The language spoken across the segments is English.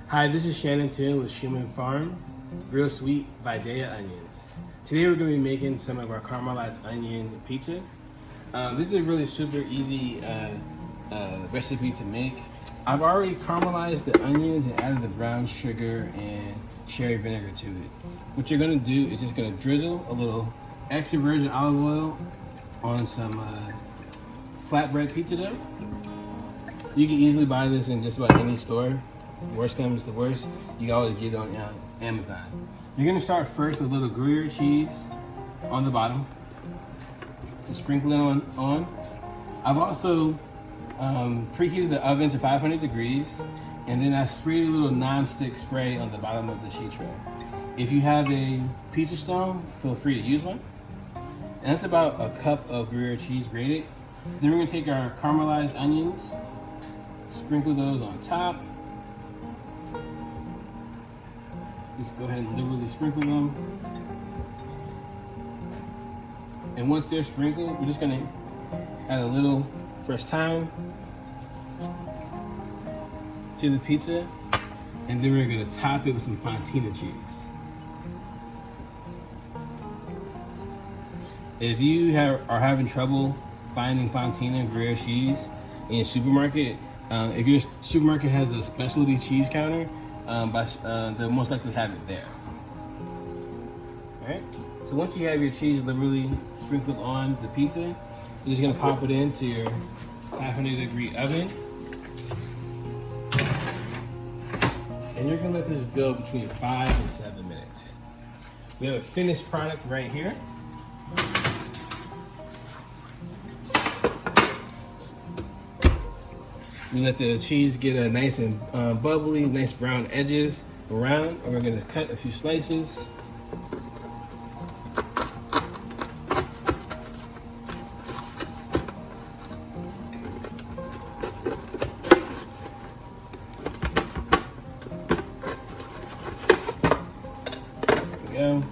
Hi, this is Shannen with Shannen Farm, Real Sweet Vidalia onions. Today we're going to be making some of our caramelized onion pizza. This is a really super easy recipe to make. I've already caramelized the onions and added the brown sugar and cherry vinegar to it. What you're going to do is just going to drizzle a little extra virgin olive oil on some flatbread pizza dough. You can easily buy this in just about any store. Worst comes to worst, you can always get it on Amazon. You're gonna start first with a little Gruyere cheese on the bottom. Just sprinkle it on. I've also preheated the oven to 500 degrees, and then I sprayed a little non-stick spray on the bottom of the sheet tray. If you have a pizza stone, feel free to use one. And that's about a cup of Gruyere cheese grated. Then we're gonna take our caramelized onions, sprinkle those on top. Just go ahead and liberally sprinkle them. And once they're sprinkled, we're just gonna add a little fresh thyme to the pizza. And then we're gonna top it with some Fontina cheese. If you are having trouble finding Fontina Gruyere cheese in your supermarket, if your supermarket has a specialty cheese counter, they'll most likely have it there. Alright, so once you have your cheese liberally sprinkled on the pizza, you're just gonna pop it into your 500-degree oven. And you're gonna let this go between 5 and 7 minutes. We have a finished product right here. We let the cheese get a nice and bubbly, nice brown edges around, and we're gonna cut a few slices. There we go.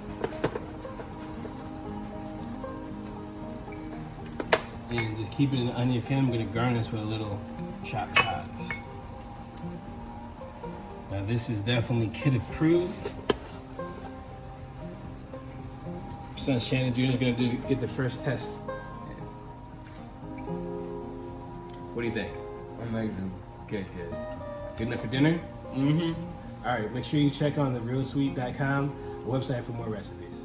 And just keep it in the onion film. I'm gonna garnish with a little chopped chives. Now this is definitely kid approved. Son Shannen Jr. is gonna get the first test. What do you think? Amazing. Good. Good enough for dinner? Mm-hmm. All right, make sure you check on the realsweet.com website for more recipes.